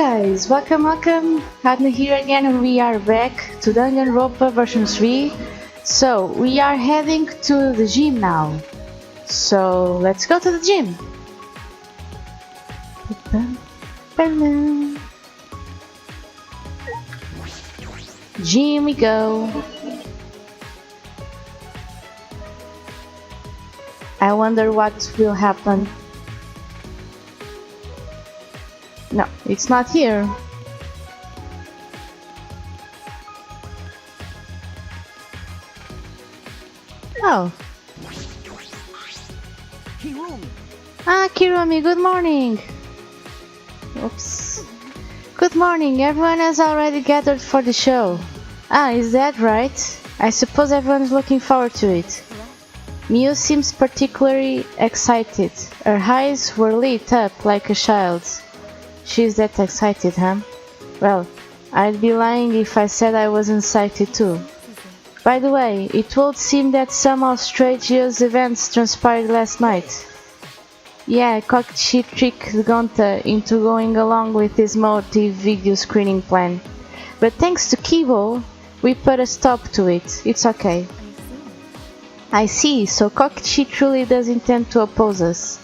guys, welcome, Adna here again, and we are back to Danganronpa version 3. So, we are heading to the gym now. So, let's go to the gym. Gym we go. I wonder what will happen. No, it's not here. Oh. Kirumi, good morning. Oops. Good morning, everyone has already gathered for the show. Is that right? I suppose everyone's looking forward to it. Miu seems particularly excited. Her eyes were lit up like a child's. She's that excited, huh? Well, I'd be lying if I said I wasn't excited too. By the way, it would seem that some outrageous events transpired last night. Yeah, Kokichi tricked Gonta into going along with his motive video screening plan. But thanks to Kibo, we put a stop to it. It's okay. I see, so Kokichi truly does intend to oppose us.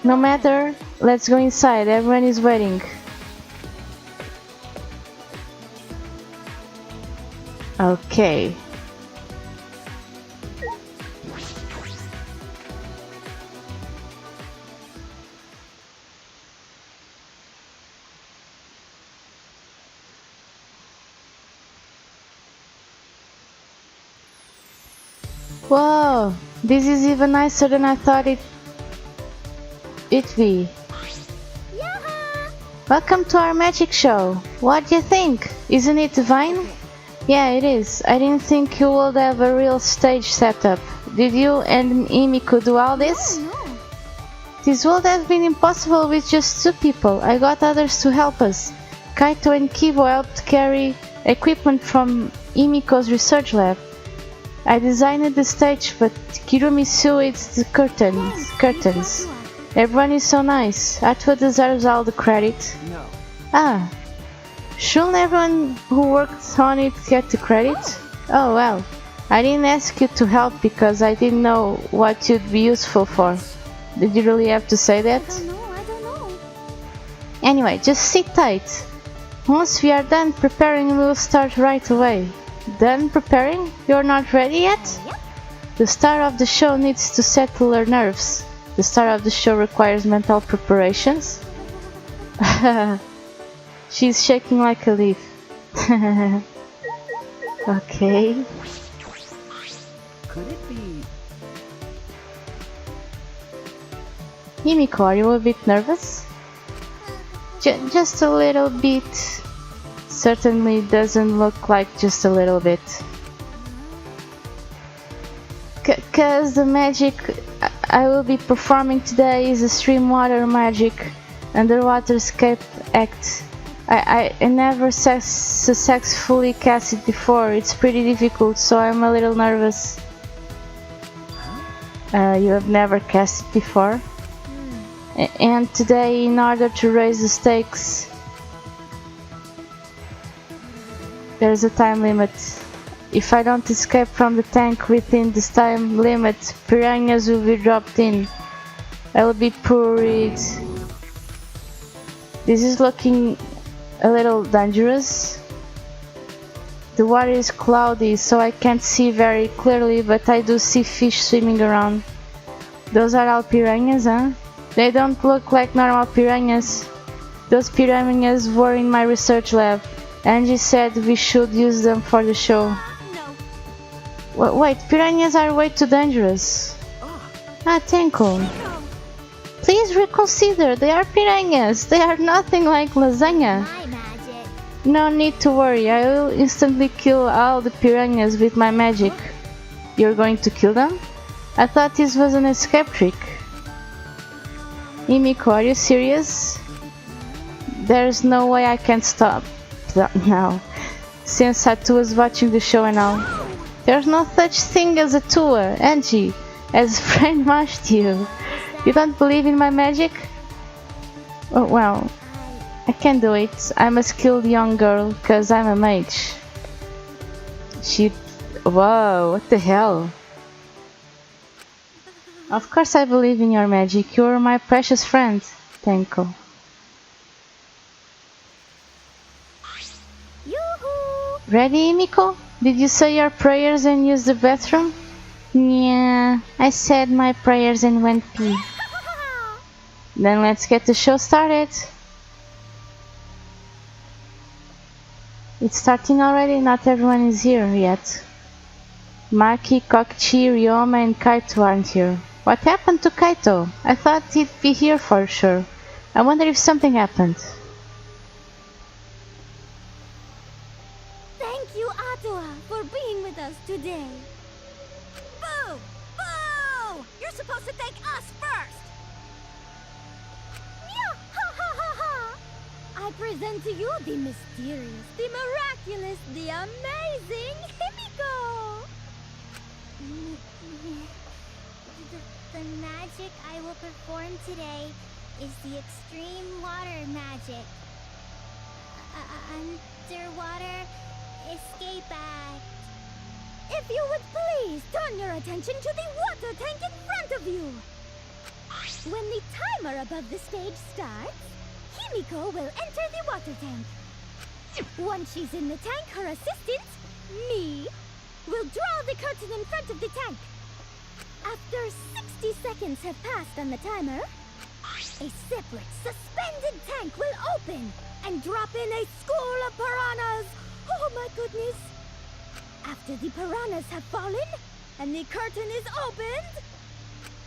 No matter, let's go inside, everyone is waiting. Okay. Whoa, this is even nicer than I thought it'd be. Welcome to our magic show. What do you think? Isn't it divine? Yeah, it is. I didn't think you would have a real stage setup. Did you and Imiko do all this? No. This would have been impossible with just two people. I got others to help us. Kaito and Kibo helped carry equipment from Imiko's research lab. I designed the stage, but Kirumi sewed the curtains. Everyone is so nice. Atwa deserves all the credit. No. Shouldn't everyone who worked on it get the credit? Oh well, I didn't ask you to help because I didn't know what you'd be useful for. Did you really have to say that? I don't know. Anyway, just sit tight. Once we are done preparing, we will start right away. Done preparing? You're not ready yet? Yep. The star of the show needs to settle her nerves. The star of the show requires mental preparations. She's shaking like a leaf. Okay. Could it be? Himiko, are you a bit nervous? Just a little bit. Certainly doesn't look like just a little bit. Cause the magic I will be performing today is a stream water magic underwater escape act. I never successfully cast it before. It's pretty difficult, so I'm a little nervous. You have never cast it before? And today, in order to raise the stakes, there's a time limit. If I don't escape from the tank within this time limit, piranhas will be dropped in. I will be worried. This is looking a little dangerous. The water is cloudy, so I can't see very clearly, but I do see fish swimming around. Those are all piranhas, huh? They don't look like normal piranhas. Those piranhas were in my research lab. Angie said we should use them for the show. No. Wait, piranhas are way too dangerous. Tenko. Please reconsider, they are piranhas. They are nothing like lasagna. My magic. No need to worry, I will instantly kill all the piranhas with my magic. You're going to kill them? I thought this was an escape trick. Imiko, are you serious? There's no way I can stop now, since Atu was watching the show and all. There's no such thing as a Tua, Angie, has brainwashed you. You don't believe in my magic? Oh, well, I can do it. I'm a skilled young girl, cause I'm a mage. She... Whoa, what the hell? Of course I believe in your magic. You're my precious friend, Tenko. Yoo-hoo! Ready, Miko? Did you say your prayers and use the bathroom? Yeah, I said my prayers and went pee. Then let's get the show started. It's starting already, not everyone is here yet. Maki, Kokichi, Ryoma and Kaito aren't here. What happened to Kaito? I thought he'd be here for sure. I wonder if something happened. Thank you, Atua, for being with us today. Boo! Boo! You're supposed to thank us first! Yeah, ha ha ha ha! I present to you the mysterious, the miraculous, the amazing Himiko! The magic I will perform today is the extreme water magic. Underwater escape act. If you would please turn your attention to the water tank in front of you. When the timer above the stage starts, Himiko will enter the water tank. Once she's in the tank, her assistant, me, will draw the curtain in front of the tank. After 60 seconds have passed on the timer, a separate suspended tank will open and drop in a school of piranhas. Oh my goodness! After the piranhas have fallen and the curtain is opened,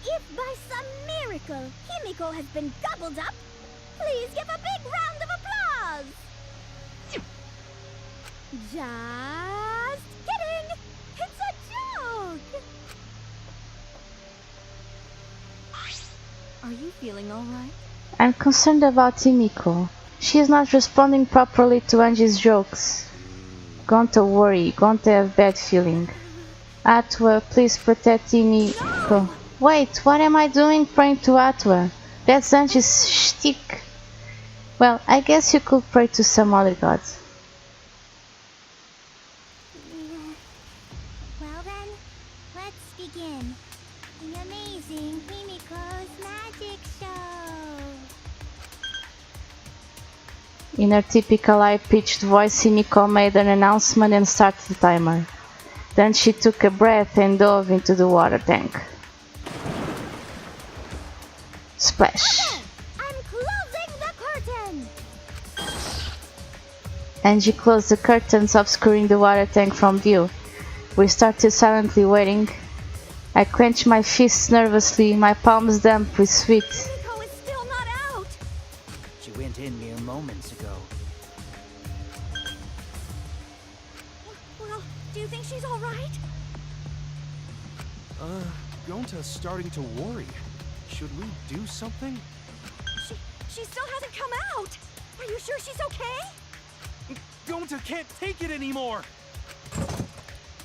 if by some miracle Himiko has been gobbled up, please give a big round of applause! Just kidding! It's a joke! Are you feeling alright? I'm concerned about Himiko. She is not responding properly to Anji's jokes. Going to worry, going to have bad feeling. Atua, please protect Himiko. Wait, what am I doing praying to Atua? That's Anji's shtick. Well, I guess you could pray to some other gods. Well then, let's begin. The amazing Himiko's magic show. In her typical high-pitched voice, Himiko made an announcement and started the timer. Then she took a breath and dove into the water tank. Splash! Okay, I'm closing the curtain. Angie closed the curtains, obscuring the water tank from view. We started silently waiting. I clenched my fists nervously, my palms damp with sweat. Himiko is still not out. She went in mere moments ago. Well, do you think she's all right? Gonta's starting to worry. Should we do something? She still hasn't come out. Are you sure she's okay? Gonta can't take it anymore!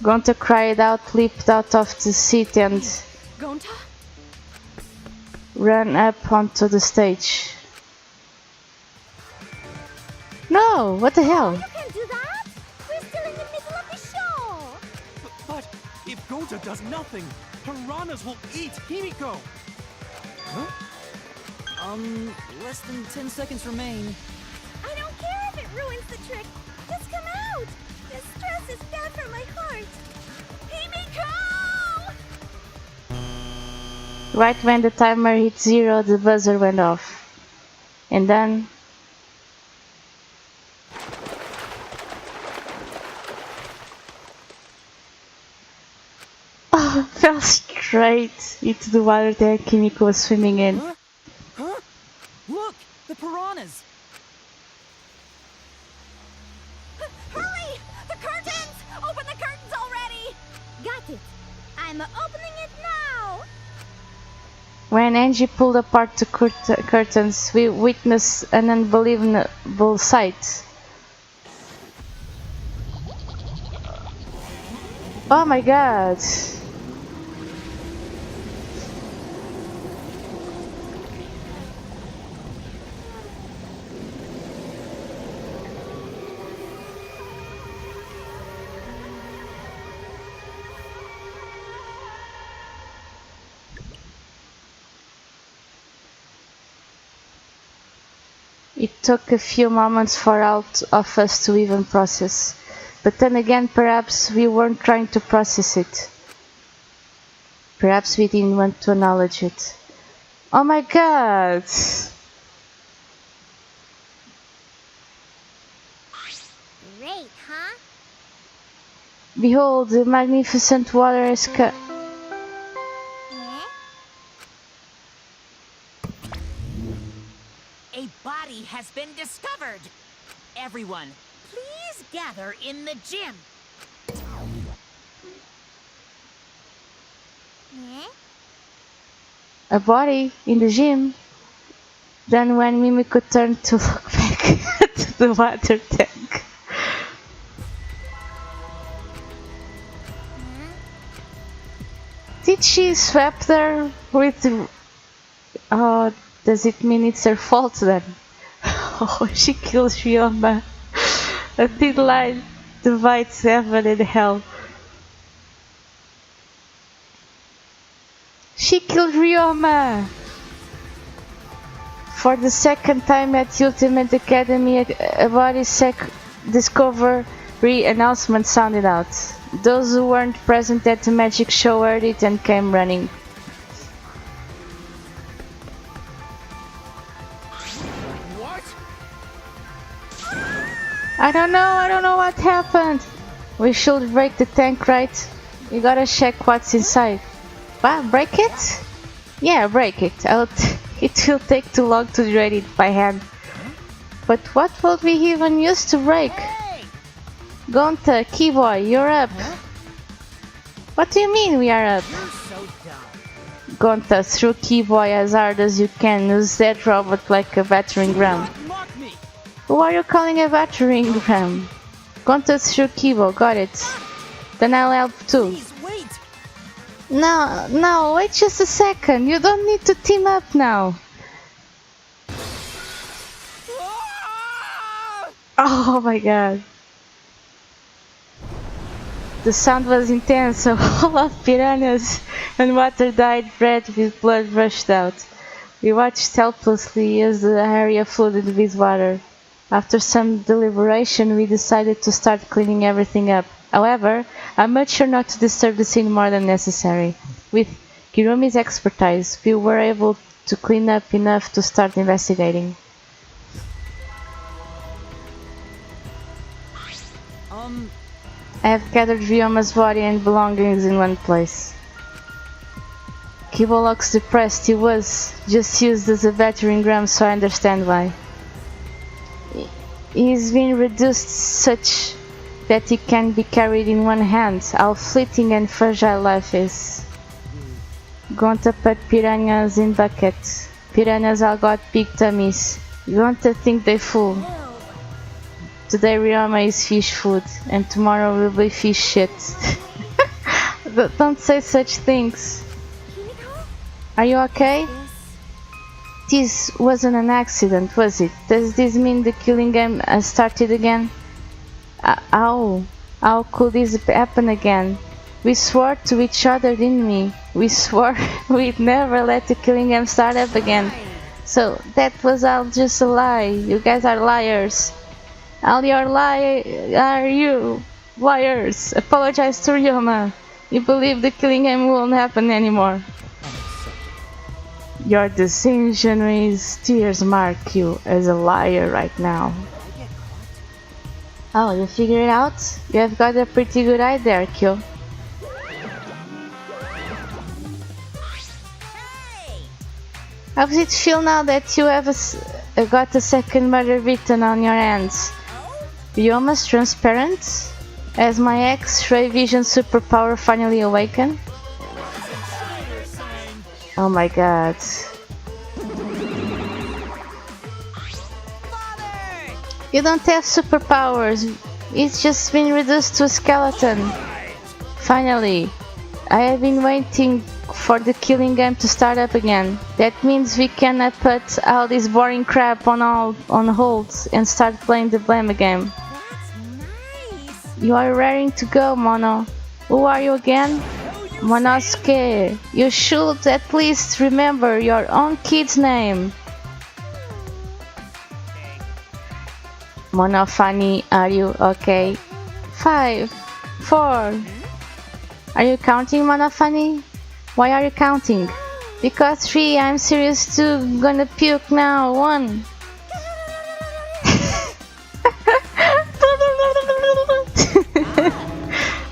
Gonta cried out, leaped out of the seat and Gonta? ran up onto the stage. No! What the hell? You can't do that. We're still in the middle of the show. But if Gonta does nothing, piranhas will eat Himiko! Huh? Less than 10 seconds remain. I don't care if it ruins the trick. Just come out. This stress is bad for my heart. Himiko! Right when the timer hit 0, the buzzer went off. And then... Oh, fell straight into the water that Himiko was swimming in. Huh? Huh? Look! The piranhas! Hurry! The curtains! Open the curtains already! Got it. I'm opening it now. When Angie pulled apart the curtains, we witnessed an unbelievable sight. Oh my god! it took a few moments for all of us to even process. But then again, perhaps we weren't trying to process it. Perhaps we didn't want to acknowledge it. Oh my god! Great, huh? Behold, the magnificent water is Eh? A body has been discovered. Everyone, please gather in the gym. Eh? a body in the gym. Then when Mimiko turned to look back to the water tank. Did she swap there with... Oh, does it mean it's her fault then? Oh, she kills Ryoma. A thin line divides heaven and hell. She killed Ryoma! For the second time at Ultimate Academy, a body discovery announcement sounded out. Those who weren't present at the magic show heard it and came running. What? I don't know what happened. We should break the tank, right? We gotta check what's inside. What? Break it? Yeah, break it. It will take too long to drain it by hand. But what will we even use to break? Hey! Gonta, Keyboy, you're up. What do you mean we are up? You're so dumb. Gonta, throw Keyboy as hard as you can. Use that robot like a battering ram. Mock me! Who are you calling a battering ram? Gonta, through Keyboy, got it. Then I'll help too. Please wait. No, wait just a second. You don't need to team up now. Oh my god. The sound was intense, so all of piranhas and water died red with blood rushed out. We watched helplessly as the area flooded with water. After some deliberation, we decided to start cleaning everything up. However, I made sure not to disturb the scene more than necessary. With Kirumi's expertise, we were able to clean up enough to start investigating. I have gathered Ryoma's body and belongings in one place. Kibo looks depressed. He was just used as a battering ram, so I understand why. He's been reduced such that he can be carried in one hand. How fleeting and fragile life is. Gonta put piranhas in buckets. Piranhas all got big tummies. Gonta think they full. Today Ryoma is fish food, and tomorrow will be fish shit. Don't say such things. Are you okay? This wasn't an accident, was it? Does this mean the killing game has started again? How could this happen again? We swore to each other, didn't we? We swore we'd never let the killing game start up again. So that was all just a lie. You guys are liars. All your are you liars. Apologize to Ryoma. You believe the killing game won't happen anymore. Your disingenuous tears mark you as a liar right now. Oh, you figured it out? You have got a pretty good eye there, Kyo. How does it feel now that you have got a second murder victim on your hands? Ryoma's transparent? Has my X-ray vision superpower finally awakened? Oh my god. You don't have superpowers. It's just been reduced to a skeleton. Finally. I have been waiting for the killing game to start up again. That means we can put all this boring crap on hold and start playing the blame game. You are raring to go, Mono. Who are you again? Monosuke. You should at least remember your own kid's name. Monofani, are you okay? 5, 4. Are you counting, Monofani? Why are you counting? Because 3, I'm serious too. Gonna puke now. 1.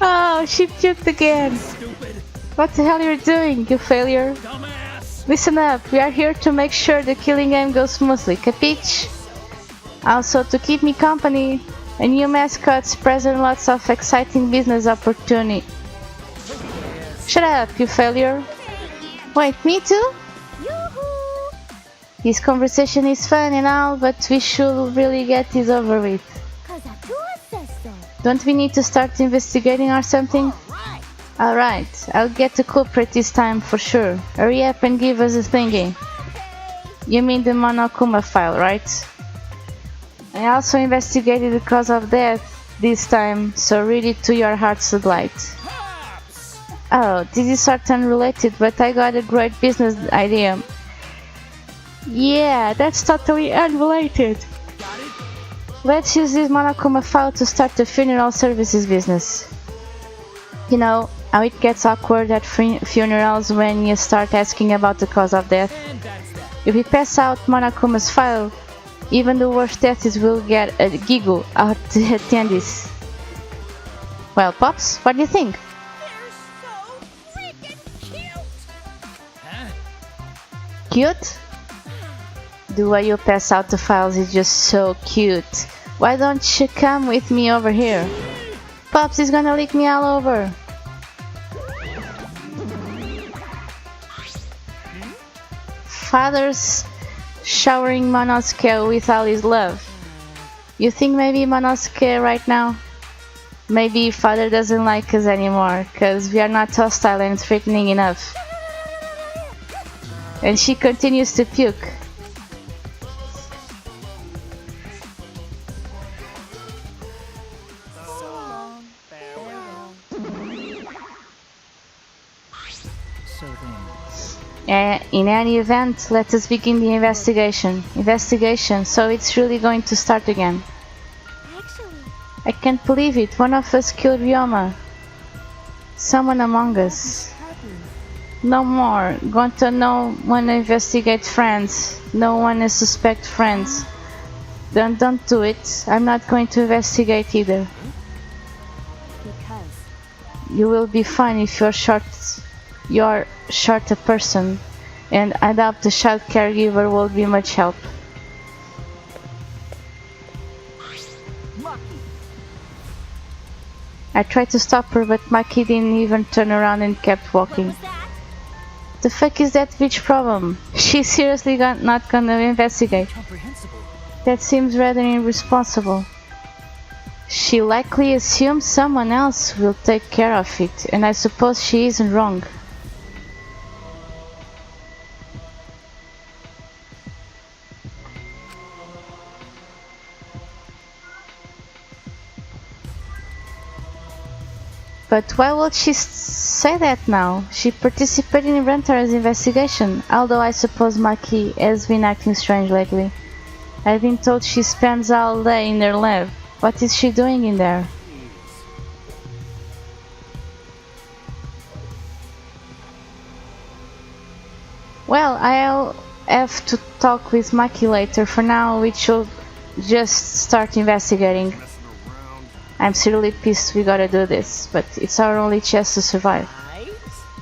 Oh, she puked again. Stupid. What the hell are you doing, you failure? Dumbass. Listen up, we are here to make sure the killing game goes smoothly, capiche? Also, to keep me company, a new mascot present lots of exciting business opportunity. Shut up, you failure. Wait, me too? Yoo-hoo! This conversation is fun and all, but we should really get this over with. Cause Akua says so. Don't we need to start investigating or something? Right. Alright, I'll get the culprit this time for sure. Hurry up and give us a thingy. You mean the Monokuma file, right? I also investigated the cause of death this time, so read it to your heart's delight. Pops. Oh, this is sort of unrelated, but I got a great business idea. Yeah, that's totally unrelated. Got it? Let's use this Monokuma file to start the funeral services business. You know how it gets awkward at funerals when you start asking about the cause of death? And that's that. If we pass out Monokuma's file, even the worst deaths will get a giggle out the attendees. Well, Pops, what do you think? They're so freaking cute. Huh? Cute? The way you pass out the files is just so cute. Why don't you come with me over here? Pops is gonna lick me all over. Father's showering Monosuke with all his love. You think maybe Monosuke right now? Maybe father doesn't like us anymore, cause we are not hostile and threatening enough. And she continues to puke. So long, farewell. So then, In any event, let us begin the investigation. So it's really going to start again. Actually, I can't believe it, one of us killed Ryoma. Someone among us. No more. Going to no one investigate friends. No one is suspect friends. Don't do it. I'm not going to investigate either. because You will be fine if you're short a person, and I doubt the child caregiver will be much help. I tried to stop her, but Maki didn't even turn around and kept walking. was that? The fuck is that bitch problem? She's seriously not gonna investigate. Comprehensible. That seems rather irresponsible. She likely assumes someone else will take care of it, and I suppose she isn't wrong. But why would she say that now? She participated in Rentara's investigation, although I suppose Maki has been acting strange lately. I've been told she spends all day in her lab. What is she doing in there? Well, I'll have to talk with Maki later. For now, we should just start investigating. Messing around. I'm seriously pissed we gotta do this, but it's our only chance to survive. right?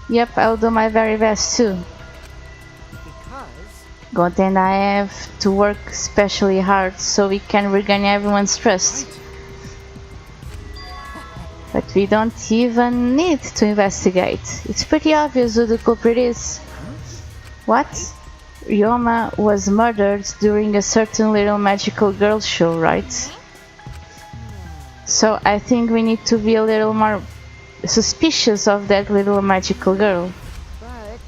Yep, I'll do my very best too. Because God, and I have to work especially hard so we can regain everyone's trust. But we don't even need to investigate. It's pretty obvious who the culprit is. What? Ryoma was murdered during a certain little magical girl show, right? So I think we need to be a little more suspicious of that little magical girl. but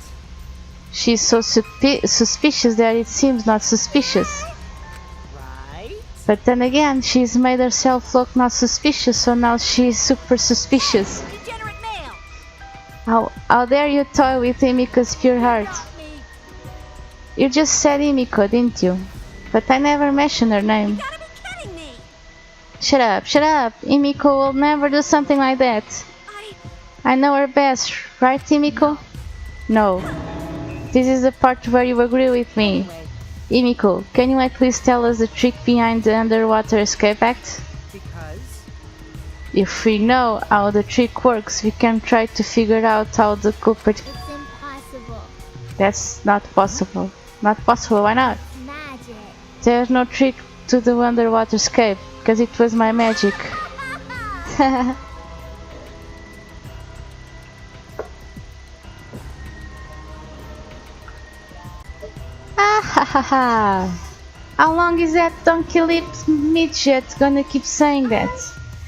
She's so suspicious that it seems not suspicious. right? But then again, she's made herself look not suspicious, so now she's super suspicious. Degenerate male. How dare you toy with Himiko's pure heart? Got me. You just said Himiko, didn't you? But I never mentioned her name. Gotta be kidding me! Shut up, shut up! Himiko will never do something like that. I know her best, right, Himiko? No. This is the part where you agree with me. Himiko, can you at least tell us the trick behind the underwater escape act? Because? If we know how the trick works, we can try to figure out how the culprit... It's impossible. That's not possible. Not possible, why not? Magic. There's no trick to the underwater escape, because it was my magic. Ah ha ha ha! How long is that donkey-lipped midget gonna keep saying that?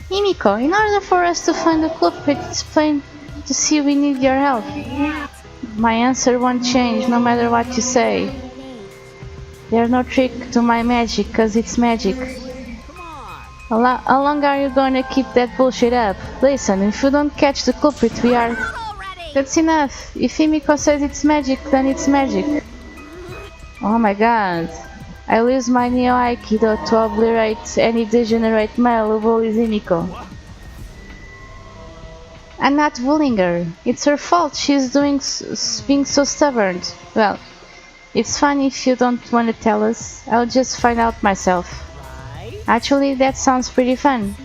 Himiko, in order for us to find the culprit, it's plain to see we need your help. My answer won't change no matter what you say. There's no trick to my magic, cause it's magic. How long are you gonna keep that bullshit up? Listen, if you don't catch the culprit, we are... That's enough. If Himiko says it's magic, then it's magic. Oh my god. I'll use my Neo Aikido to obliterate any degenerate male who bullies Himiko. I'm not bullying her. It's her fault. She's being so stubborn. Well, it's fine if you don't want to tell us. I'll just find out myself. Actually, that sounds pretty fun.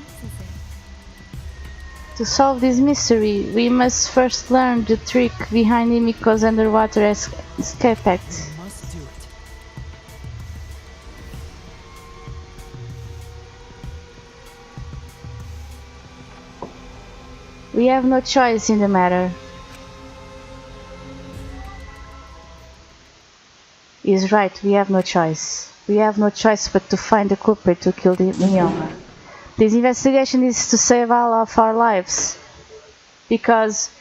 To solve this mystery, we must first learn the trick behind Himiko's underwater escape act. We have no choice in the matter. He's right, we have no choice. We have no choice but to find the culprit who killed Ryoma. This investigation is to save all of our lives. Because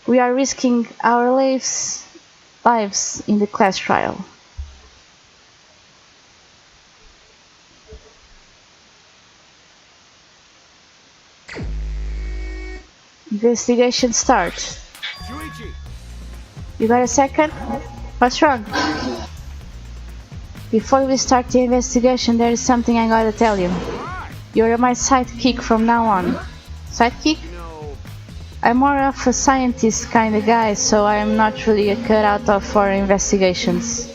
we are risking our lives in the class trial. Investigation start. You got a second? What's wrong? Before we start the investigation, there is something I gotta tell you. You're my sidekick from now on. Sidekick? I'm more of a scientist kind of guy, so I'm not really a cut out of for investigations.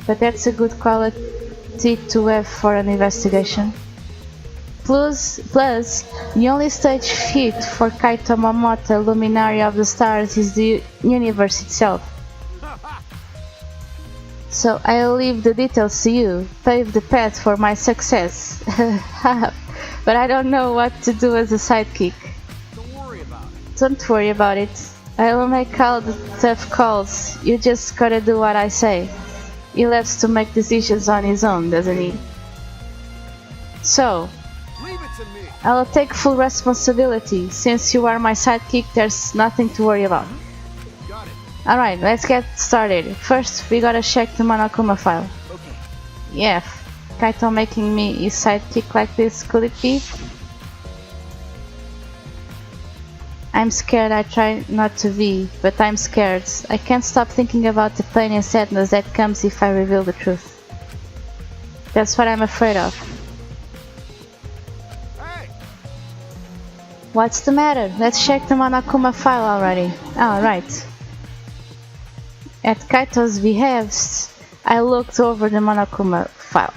But that's a good quality to have for an investigation. Plus, the only stage fit for Kaito Momoto, Luminary of the Stars, is the universe itself. So I'll leave the details to you, pave the path for my success. But I don't know what to do as a sidekick. Don't worry about it. I will make all the tough calls. You just gotta do what I say. He loves to make decisions on his own, doesn't he? So, I'll take full responsibility. Since you are my sidekick, there's nothing to worry about. Alright, let's get started. First, we gotta check the Monokuma file. Yeah, Kaito making me his sidekick like this, could it be? I'm scared, I try not to be, but I'm scared. I can't stop thinking about the pain and sadness that comes if I reveal the truth. That's what I'm afraid of. What's the matter? Let's check the Monokuma file already. Alright. At Kaito's behest, I looked over the Monokuma file.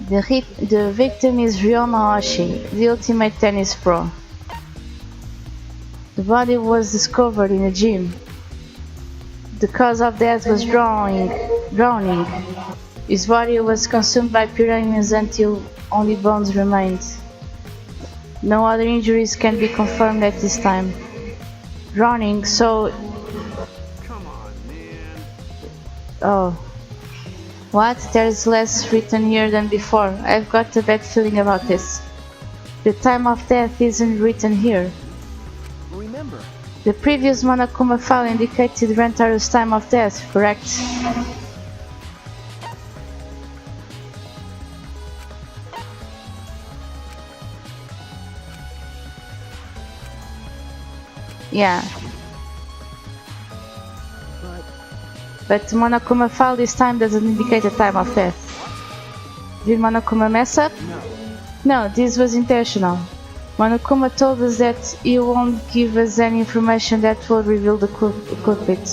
The victim is Ryoma Oshi, the ultimate tennis pro. The body was discovered in a gym. The cause of death was drowning. His body was consumed by piranhas until only bones remained. No other injuries can be confirmed at this time. Drowning, so... Come on, man. Oh. What? There's less written here than before. I've got a bad feeling about this. The time of death isn't written here. Remember. The previous Monokuma file indicated Rentaru's time of death, correct? Yeah. But the Monokuma file this time doesn't indicate the time of death. Did Monokuma mess up? No. No, this was intentional. Monokuma told us that he won't give us any information that will reveal the culprit.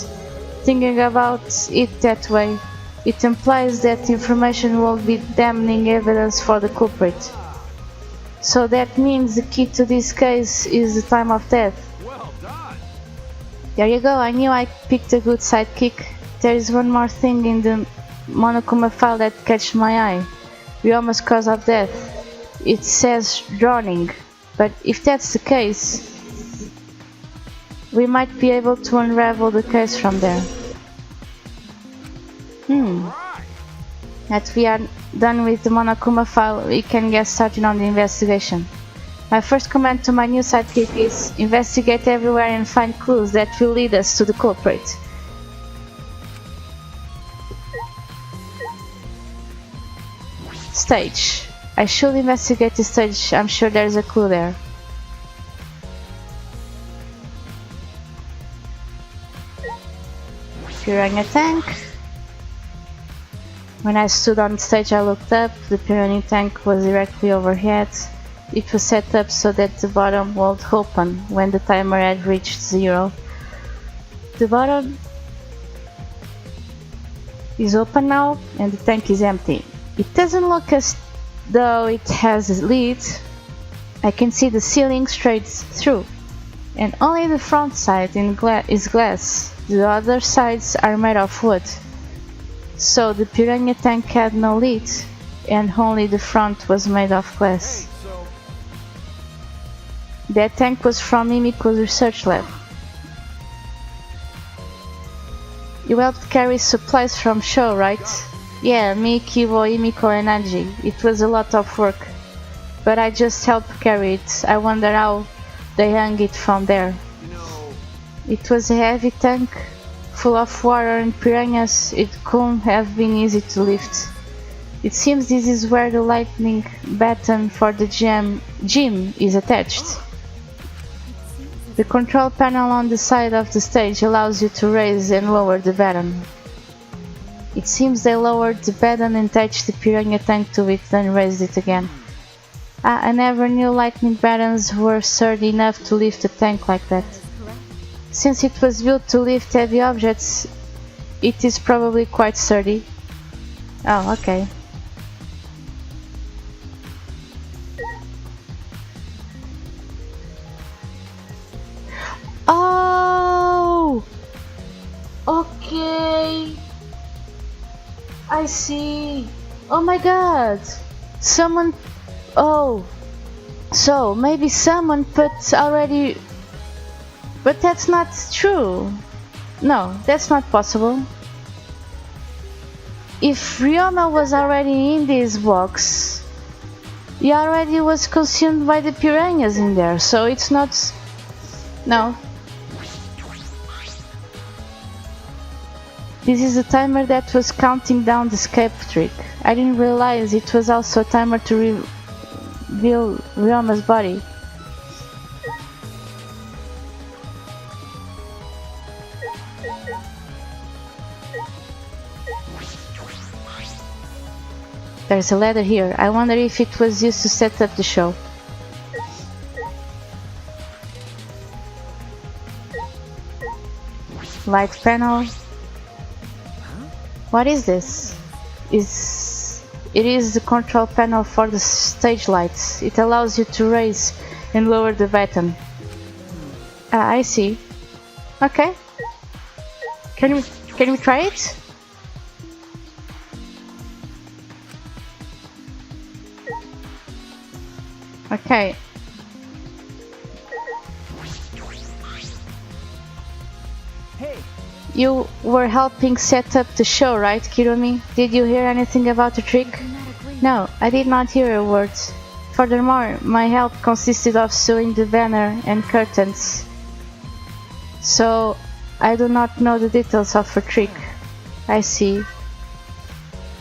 Thinking about it that way, it implies that information will be damning evidence for the culprit. So that means the key to this case is the time of death. Well done. There you go, I knew I picked a good sidekick. There is one more thing in the Monokuma file that catches my eye. Ryoma's cause of death. It says drowning, but if that's the case, we might be able to unravel the case from there. That we are done with the Monokuma file, we can get started on the investigation. My first command to my new sidekick is investigate everywhere and find clues that will lead us to the culprit. Stage. I should investigate the stage, I'm sure there's a clue there. Piranha tank. When I stood on stage I looked up, the piranha tank was directly overhead. It was set up so that the bottom would open when the timer had reached 0. The bottom is open now and the tank is empty. It doesn't look as though it has a lid. I can see the ceiling straight through, and only the front side is glass. The other sides are made of wood. So the piranha tank had no lid, and only the front was made of glass. Hey, so That tank was from Himiko's research lab. You helped carry supplies from show, right? Yeah, me, Kibo, Himiko and Anji. It was a lot of work, but I just helped carry it. I wonder how they hung it from there. you know, It was a heavy tank, full of water and piranhas. It couldn't have been easy to lift. It seems this is where the lightning baton for the gym is attached. The control panel on the side of the stage allows you to raise and lower the baton. It seems they lowered the baton and attached the piranha tank to it, then raised it again. I never knew lightning batons were sturdy enough to lift a tank like that. Since it was built to lift heavy objects, it is probably quite sturdy. Oh, okay. Oh! Okay. I see. Oh my god. Someone... Oh. So, maybe someone put already... But that's not true. No, that's not possible. If Ryoma was already in this box, he already was consumed by the piranhas in there, so it's not... No. This is a timer that was counting down the escape trick. I didn't realize it was also a timer to reveal Ryoma's body. There's a ladder here. I wonder if it was used to set up the show. Light panel. What is this? It is the control panel for the stage lights. It allows you to raise and lower the baton. Ah, I see. Okay. Can we try it? Okay. hey, You were helping set up the show, right, Kirumi? Did you hear anything about the trick? No, I did not hear a word. Furthermore, my help consisted of sewing the banner and curtains. So, I do not know the details of a trick. I see.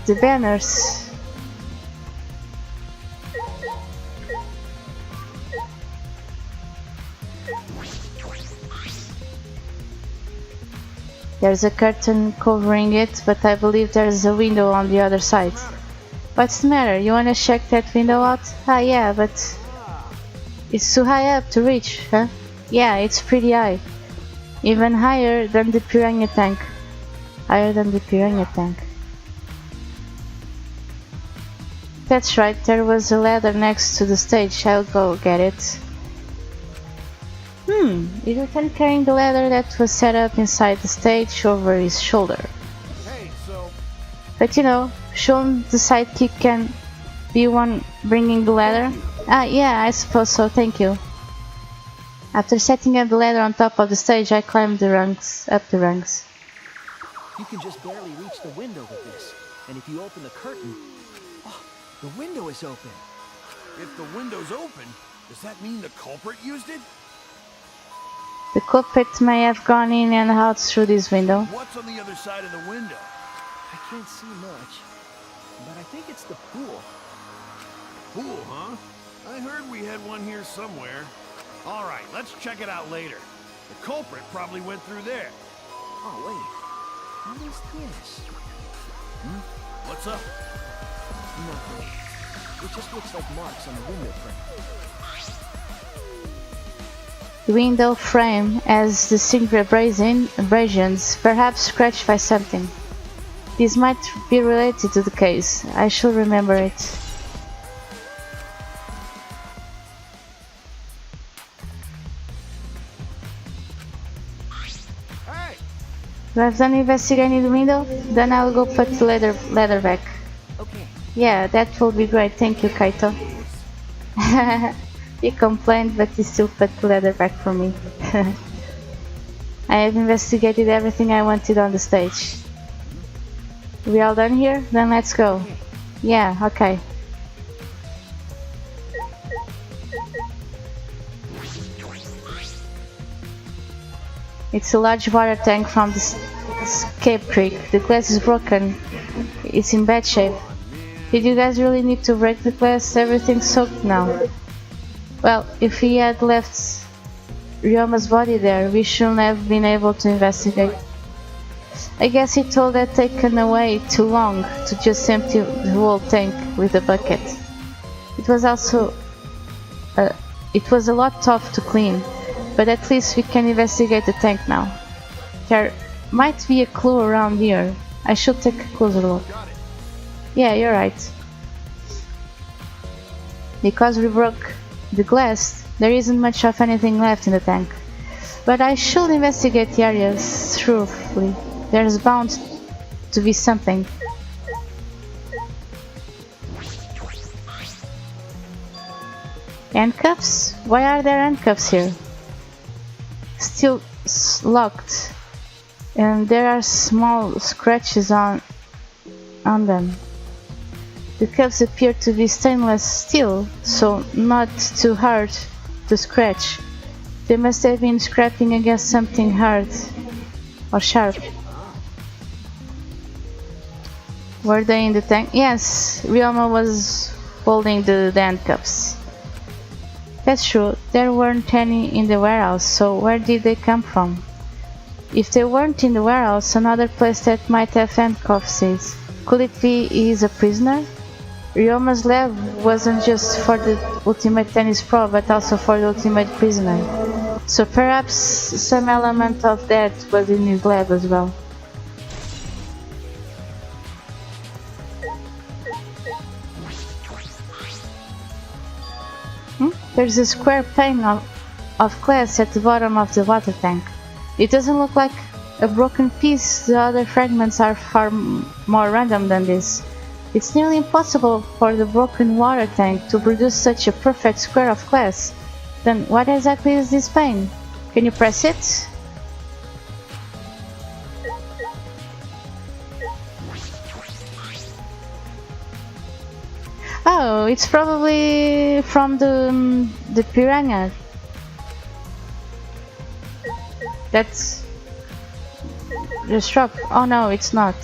The banners. There's a curtain covering it, but I believe there's a window on the other side. What's the matter? You wanna check that window out? Ah, yeah, but it's too high up to reach, huh? Yeah, it's pretty high. Even higher than the piranha tank. Higher than the piranha tank. That's right, there was a ladder next to the stage. I'll go get it. He returned carrying the ladder that was set up inside the stage over his shoulder. Hey, so But you know, Sean the sidekick can be one bringing the ladder. Ah, yeah, I suppose so, thank you. After setting up the ladder on top of the stage, I climbed the rungs, up the rungs. You can just barely reach the window with this. And if you open the curtain... Oh, the window is open. if the window's open, does that mean the culprit used it? The culprit may have gone in and out through this window. What's on the other side of the window? I can't see much. But I think it's the pool. Pool, huh? I heard we had one here somewhere. All right, let's check it out later. The culprit probably went through there. Oh, wait. What is this? What's up? Nothing. It just looks like marks on the window frame. The window frame has distinct abrasions, perhaps scratched by something. This might be related to the case. I should remember it. Hey! I've done investigating the window, then I'll go put the ladder back. Okay. Yeah, that will be great. Thank you, Kaito. He complained, but he still put the ladder back for me. I have investigated everything I wanted on the stage. We all done here? Then let's go. Yeah, okay. It's a large water tank from the escape creek. The glass is broken. It's in bad shape. Did you guys really need to break the glass? Everything's soaked now. Well, if he had left Ryoma's body there, we shouldn't have been able to investigate. I guess he told that taken away too long to just empty the whole tank with a bucket. It was also it was a lot tough to clean, but at least we can investigate the tank now. There might be a clue around here. I should take a closer look. Yeah, you're right. Because we broke the glass, there isn't much of anything left in the tank. But I should investigate the areas thoroughly. There's bound to be something. Handcuffs? Why are there handcuffs here? Still locked. And there are small scratches on them. The cuffs appear to be stainless steel, so not too hard to scratch. They must have been scraping against something hard or sharp. Were they in the tank? Yes, Ryoma was holding the handcuffs. That's true, there weren't any in the warehouse, so where did they come from? If they weren't in the warehouse, another place that might have handcuffs is. Could it be he's a prisoner? Ryoma's lab wasn't just for the Ultimate Tennis Pro, but also for the Ultimate Prisoner. So perhaps some element of that was in his lab as well. There's a square pane of glass at the bottom of the water tank. It doesn't look like a broken piece. The other fragments are far more random than this. It's nearly impossible for the broken water tank to produce such a perfect square of glass. Then what exactly is this pane? Can you press it? Oh, it's probably from the piranha. That's the struck. Oh no, it's not.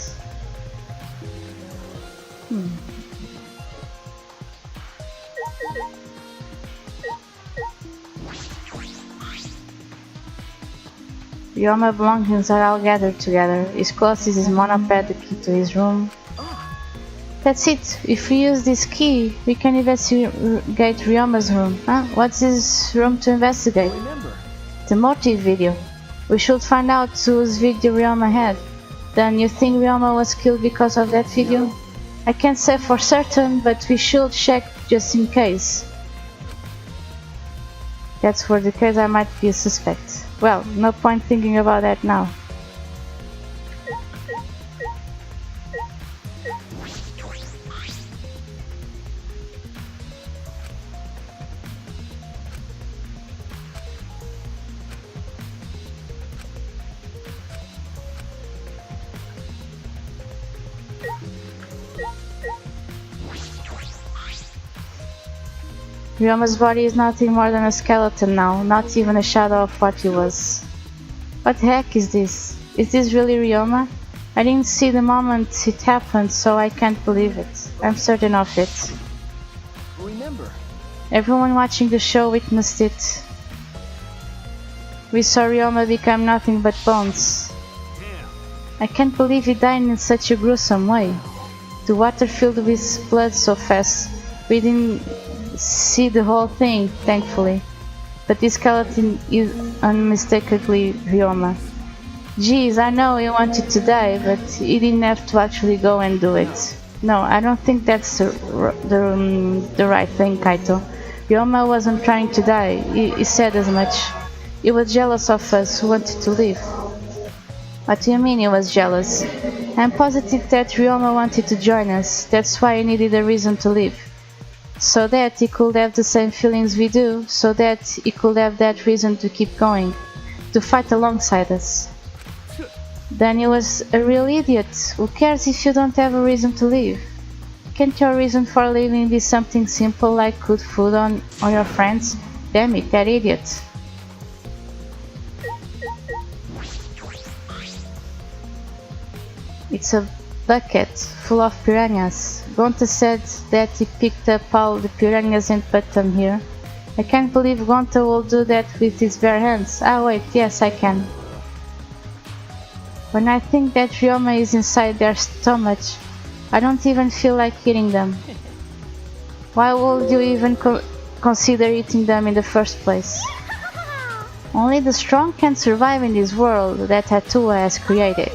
Ryoma belongings are all gathered together. His clothes is his monoped, the key to his room. That's it. If we use this key, we can investigate Ryoma's room. Huh? What's this room to investigate? Remember, The motive video. We should find out whose video Ryoma had. Then you think Ryoma was killed because of that video? I can't say for certain, but we should check just in case. That's for the case I might be a suspect. Well, no point thinking about that now. Ryoma's body is nothing more than a skeleton now, not even a shadow of what he was. What the heck is this? Is this really Ryoma? I didn't see the moment it happened, so I can't believe it. I'm certain of it. remember. Everyone watching the show witnessed it. We saw Ryoma become nothing but bones. I can't believe he died in such a gruesome way. The water filled with blood so fast. We didn't see the whole thing, thankfully. But this skeleton is unmistakably Ryoma. Geez, I know he wanted to die, but he didn't have to actually go and do it. No, I don't think that's the right thing, Kaito. Ryoma wasn't trying to die, he said as much. He was jealous of us who wanted to live. What do you mean he was jealous? I'm positive that Ryoma wanted to join us, that's why he needed a reason to live. So that he could have the same feelings we do, so that he could have that reason to keep going, to fight alongside us. Then he was a real idiot. Who cares if you don't have a reason to live? Can't your reason for living be something simple like good food on your friends? Damn it, that idiot. It's a bucket full of piranhas. Gonta said that he picked up all the piranhas and put them here. I can't believe Gonta will do that with his bare hands. Ah wait, yes I can. When I think that Ryoma is inside their stomach, I don't even feel like eating them. Why would you even consider eating them in the first place? Only the strong can survive in this world that Tatua has created.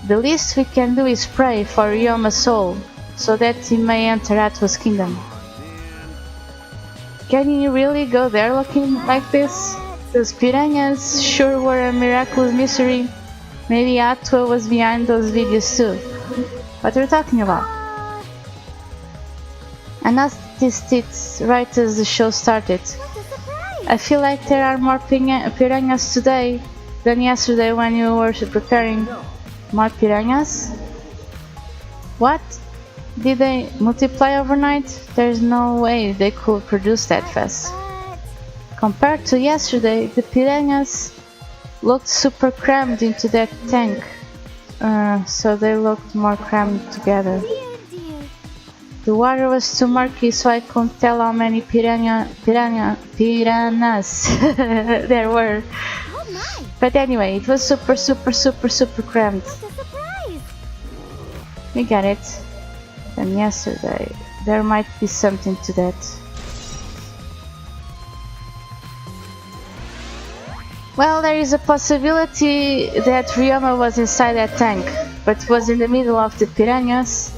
The least we can do is pray for Ryoma's soul, so that he may enter Atua's kingdom. Can you really go there looking like this? Those piranhas sure were a miraculous mystery. Maybe Atua was behind those videos too. What are you talking about? I noticed it right as the show started. I feel like there are more piranhas today than yesterday when you were preparing. More piranhas? What? Did they multiply overnight? There's no way they could produce that fast. Compared to yesterday, the piranhas looked super crammed into that tank. So they looked more crammed together. The water was too murky, so I couldn't tell how many piranhas there were. But anyway, it was super crammed. We got it. And yesterday, there might be something to that. Well, there is a possibility that Ryoma was inside that tank, but was in the middle of the piranhas.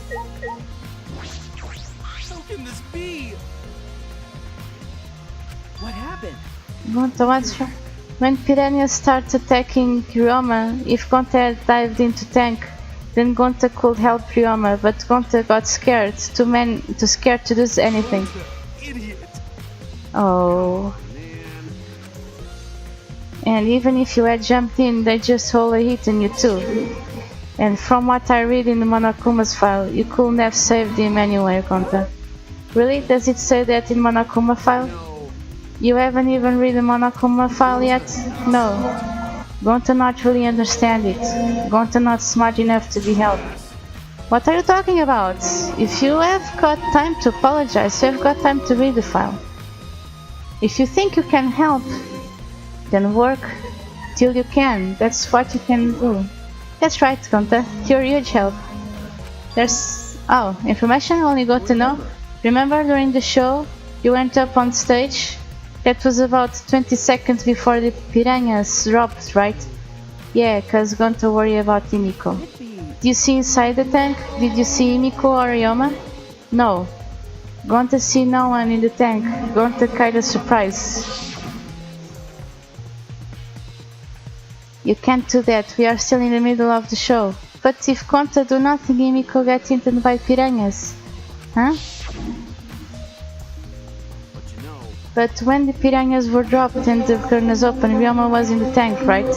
How can this be? What happened? Gonta, what's wrong? When piranhas start attacking Ryoma, if Gonta had dived into tank, then Gonta could help Ryoma, but Gonta got scared, too scared to do anything. Idiot. Oh. And even if you had jumped in, they just hold a hit on you too. And from what I read in the Monokuma's file, you couldn't have saved him anyway, Gonta. Really? Does it say that in Monokuma file? You haven't even read the Monokuma file yet? No. Gonta not really understand it. Gonta not smart enough to be helped. What are you talking about? If you have got time to apologize, you have got time to read the file. If you think you can help, then work till you can. That's what you can do. That's right, Gonta. You're a huge help. There's Oh, information only got to know. Remember during the show, you went up on stage? That was about 20 seconds before the piranhas dropped, right? Yeah, cause don't worry about Himiko. Did you see inside the tank? Did you see Himiko or Ryoma? No. Going to see no one in the tank. Going to kinda surprise. You can't do that, we are still in the middle of the show. But if Conta do nothing, Himiko get eaten by piranhas. Huh? But when the piranhas were dropped and the curtains opened, Ryoma was in the tank, right?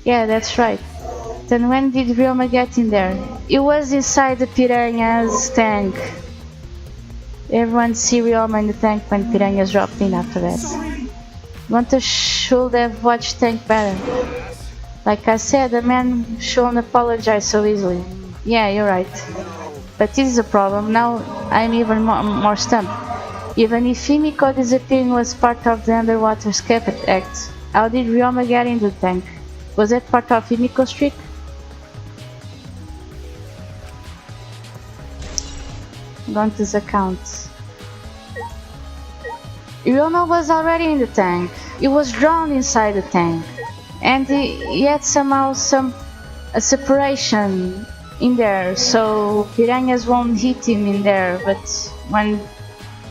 Yeah, that's right. Then when did Ryoma get in there? It was inside the piranhas tank. Everyone see Ryoma in the tank when piranhas dropped in after that. Gonta should have watched tank better. Like I said, a man shouldn't apologize so easily. Yeah, you're right. But this is a problem. Now I'm even more stumped. Even if Himiko disappearing was part of the Underwater Escape Act, how did Ryoma get into the tank? Was that part of Himiko's trick? Gonta's account. Ryoma was already in the tank. He was drowned inside the tank. And he had somehow a separation in there, so piranhas won't hit him in there, but when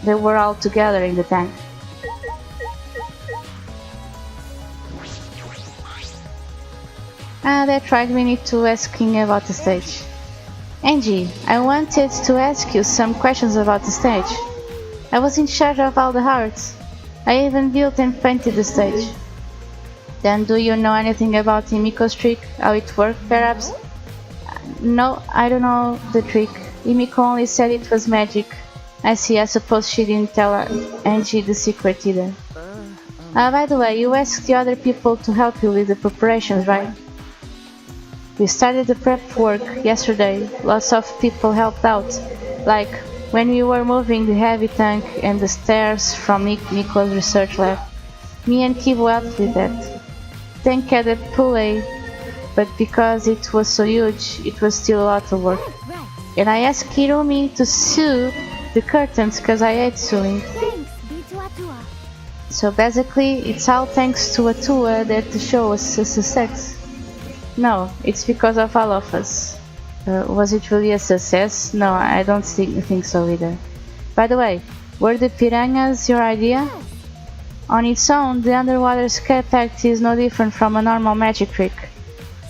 they were all together in the tank. Ah, that's right, we need to ask King about the stage. Angie, I wanted to ask you some questions about the stage. I was in charge of all the arts. I even built and painted the stage. Then do you know anything about Himiko's trick? How it worked, perhaps? No, I don't know the trick. Himiko only said it was magic. I see, I suppose she didn't tell Angie the secret either. By the way, you asked the other people to help you with the preparations, right? We started the prep work yesterday. Lots of people helped out. Like when we were moving the heavy tank and the stairs from Nico's research lab. Me and Kibo helped with that. Tank had a pulley, but because it was so huge, it was still a lot of work. And I asked Kirumi to sew the curtains because I hate sewing. So basically, it's all thanks to Atua that the show was a success. No, it's because of all of us. Was it really a success? No, I don't think so either. By the way, were the piranhas your idea? On its own, the Underwater Escape Act is no different from a normal magic trick.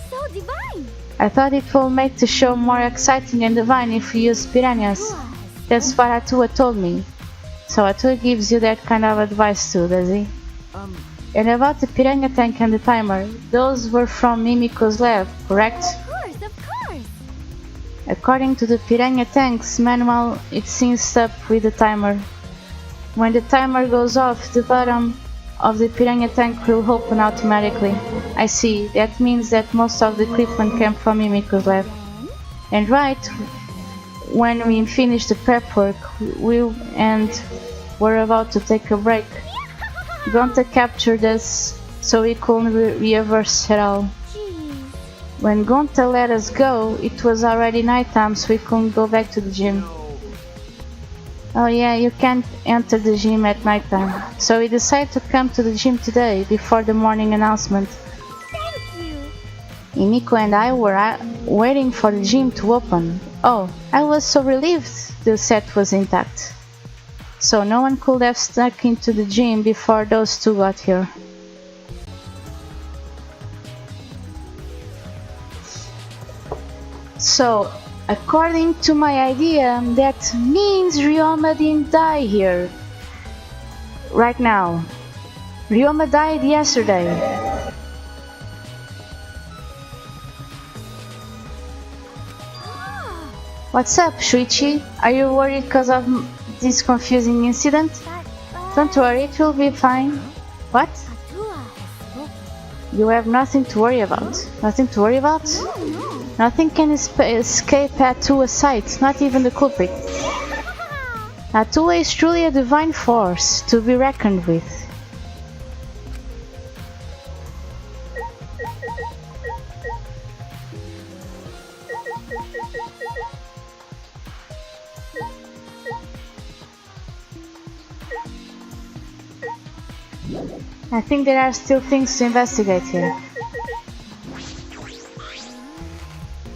So divine! I thought it will make the show more exciting and divine if we use piranhas. That's what Atua told me. So Atua gives you that kind of advice too, does he? And about the piranha tank and the timer, those were from Mimiko's lab, correct? Of course! According to the piranha tank's manual, it syncs up with the timer. When the timer goes off, the bottom of the piranha tank will open automatically. I see, that means that most of the equipment came from Mimiko's lab. And right when we finished the prep work, we're about to take a break. Gonta captured us so we couldn't reverse at all. When Gonta let us go, it was already nighttime, so we couldn't go back to the gym. Oh yeah, you can't enter the gym at nighttime. So we decided to come to the gym today, before the morning announcement. Thank you! Himiko and I were waiting for the gym to open. Oh, I was so relieved the set was intact. So no one could have snuck into the gym before those two got here. So, according to my idea, that means Ryoma didn't die here. Right now. Ryoma died yesterday. What's up, Shuichi? Are you worried because of this confusing incident? Don't worry, it will be fine. What? You have nothing to worry about. Nothing to worry about? Nothing can escape Atua's sight, not even the culprit. Atua is truly a divine force to be reckoned with. I think there are still things to investigate here.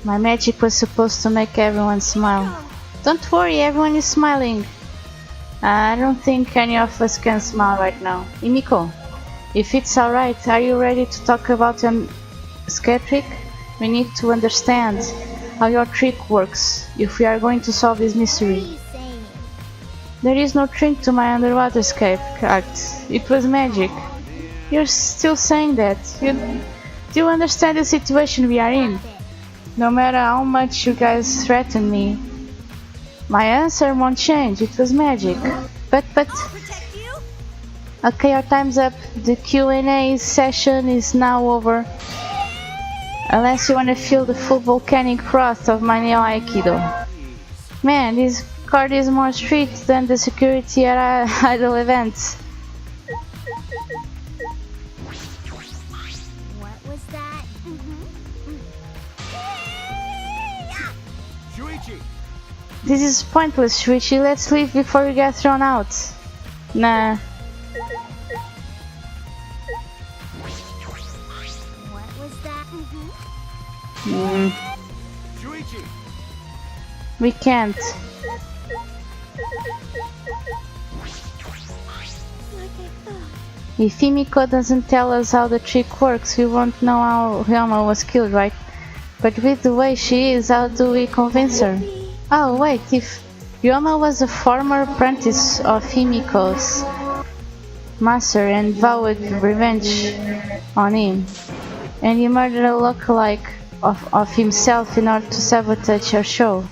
My magic was supposed to make everyone smile. Don't worry, everyone is smiling. I don't think any of us can smile right now. Imiko, if it's alright, are you ready to talk about an escape trick? We need to understand how your trick works if we are going to solve this mystery. There is no trick to my underwater escape act. It was magic. You're still saying that. Do you understand the situation we are in? No matter how much you guys threaten me, my answer won't change. It was magic. But... Okay, your time's up. The Q&A session is now over. Unless you want to feel the full volcanic wrath of my Neo Aikido. Man, this card is more strict than the security at idol events. What was that? Shuichi! This is pointless, Shuichi. Let's leave before we get thrown out. Nah. What was that? Shuichi! We can't. If Himiko doesn't tell us how the trick works, we won't know how Ryoma was killed, right? But with the way she is, how do we convince her? Oh wait, if Ryoma was a former apprentice of Himiko's master and vowed revenge on him, and he murdered a lookalike of himself in order to sabotage her show,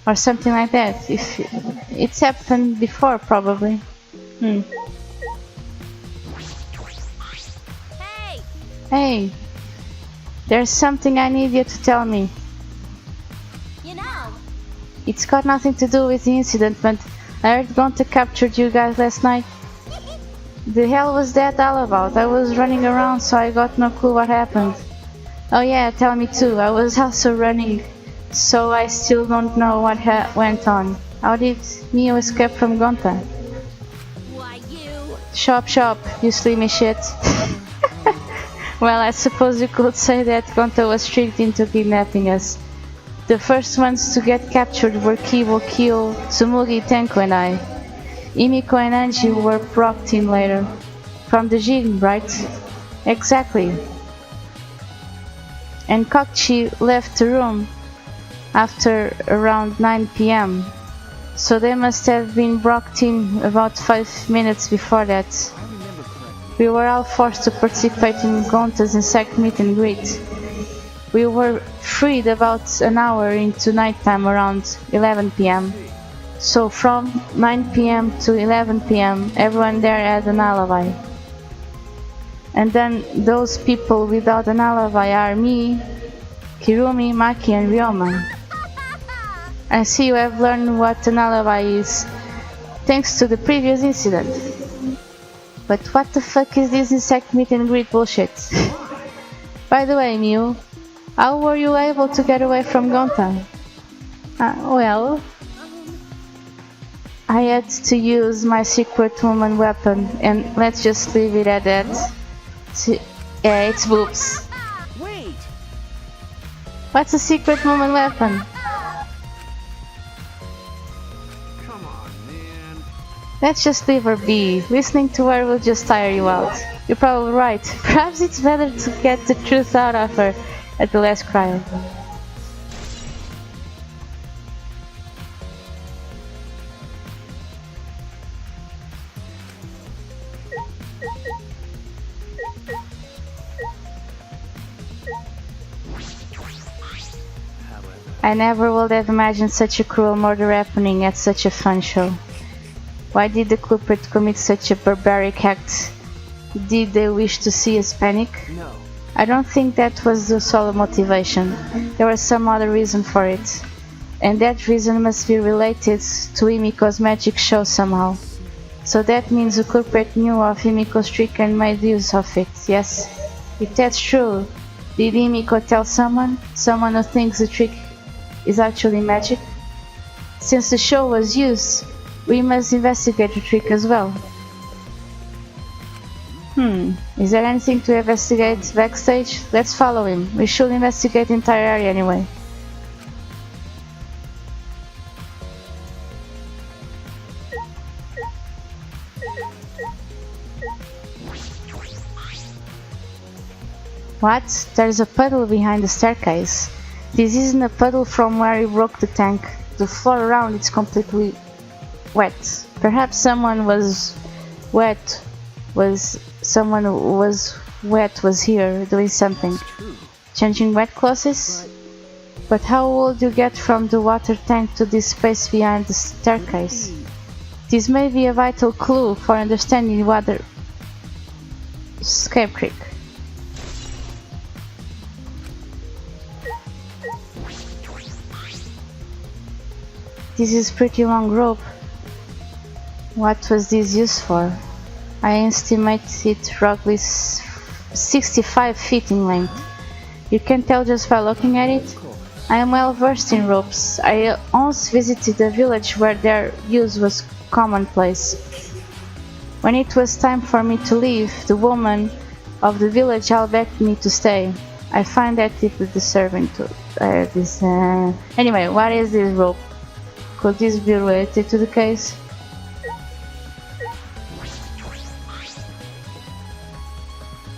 or something like that. If it's happened before, probably. Hey, there's something I need you to tell me. You know. It's got nothing to do with the incident, but I heard Gonta captured you guys last night. The hell was that all about? I was running around, so I got no clue what happened. Oh yeah, tell me too. I was also running, so I still don't know what went on. How did Mio escape from Gonta? Why you? Shop, you slimy shit. Well, I suppose you could say that Gonta was tricked into kidnapping us. The first ones to get captured were Kibo, Kyo, Tsumugi, Tenko and I. Imiko and Anji were brought in later. From the Jin, right? Exactly. And Kokchi left the room after around 9 PM. So they must have been brought in about 5 minutes before that. We were all forced to participate in Gonta's insect meet and greet. We were freed about an hour into nighttime around 11 PM. So from 9 PM to 11 PM, everyone there had an alibi. And then those people without an alibi are me, Kirumi, Maki and Ryoma. I see you have learned what an alibi is, thanks to the previous incident. But what the fuck is this insect meet and greet bullshit? By the way, Mew, how were you able to get away from Gonta? Well, I had to use my secret woman weapon, and let's just leave it at that. Yeah, it's boobs. Wait! What's a secret woman weapon? Come on, man. Let's just leave her be. Listening to her will just tire you out. You're probably right. Perhaps it's better to get the truth out of her at the last cry. I never would have imagined such a cruel murder happening at such a fun show. Why did the culprit commit such a barbaric act? Did they wish to see us panic? No. I don't think that was the sole motivation. There was some other reason for it. And that reason must be related to Himiko's magic show somehow. So that means the culprit knew of Himiko's trick and made use of it, yes? If that's true, did Himiko tell someone? Someone who thinks the trick is actually magic? Since the show was used, we must investigate the trick as well. Is there anything to investigate backstage? Let's follow him. We should investigate the entire area anyway. What? There's a puddle behind the staircase. This isn't a puddle from where he broke the tank. The floor around is completely wet. Perhaps someone was wet. Someone who was wet was here doing something. Changing wet clothes? But how would you get from the water tank to this space behind the staircase? This may be a vital clue for understanding water escape trick. This is pretty long rope. What was this used for? I estimate it roughly 65 feet in length. You can tell just by looking at it. I am well versed in ropes. I once visited a village where their use was commonplace. When it was time for me to leave, the woman of the village all begged me to stay. I find that deeply disturbing to Anyway, what is this rope? Could this be related to the case?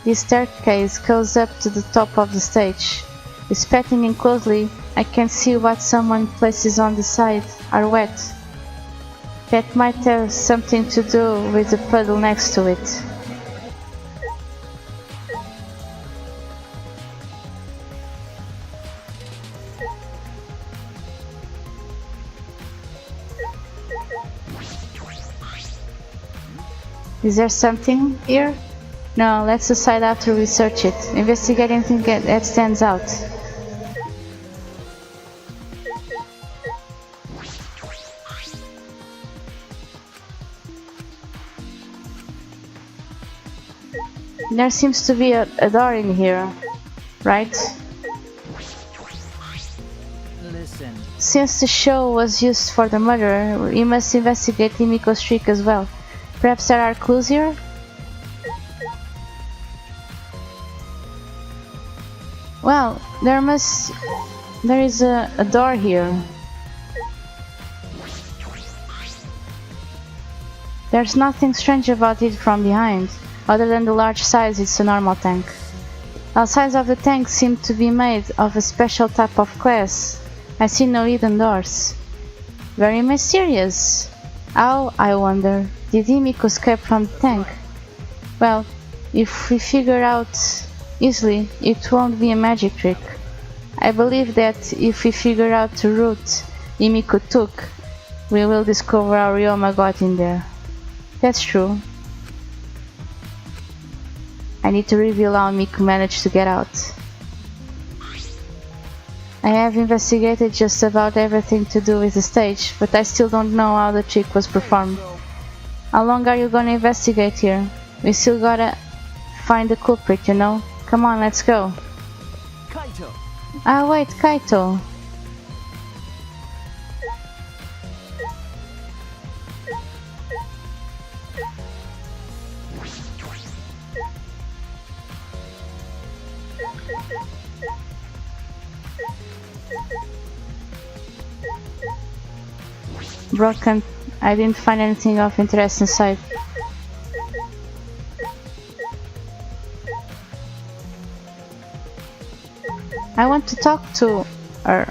This staircase goes up to the top of the stage. Inspecting it closely, I can see what someone places on the side are wet. That might have something to do with the puddle next to it. Is there something here? No, let's decide after we search it. Investigate anything that stands out. There seems to be a door in here, right? Listen. Since the show was used for the murder, we must investigate Himiko's trick as well. Perhaps there are clues here? Well, there is a door here. There's nothing strange about it from behind, other than the large size. It's a normal tank. All sides of the tank seem to be made of a special type of glass. I see no hidden doors. Very mysterious. How, I wonder, did Himiko escape from the tank? Well, if we figure out easily, it won't be a magic trick. I believe that if we figure out the route Himiko took, we will discover how Ryoma got in there. That's true. I need to reveal how Himiko managed to get out. I have investigated just about everything to do with the stage, but I still don't know how the trick was performed. How long are you gonna investigate here? We still gotta find the culprit, you know? Come on, let's go. Kaito. Ah, wait, Kaito. Broken. I didn't find anything of interest inside. I want to talk to her.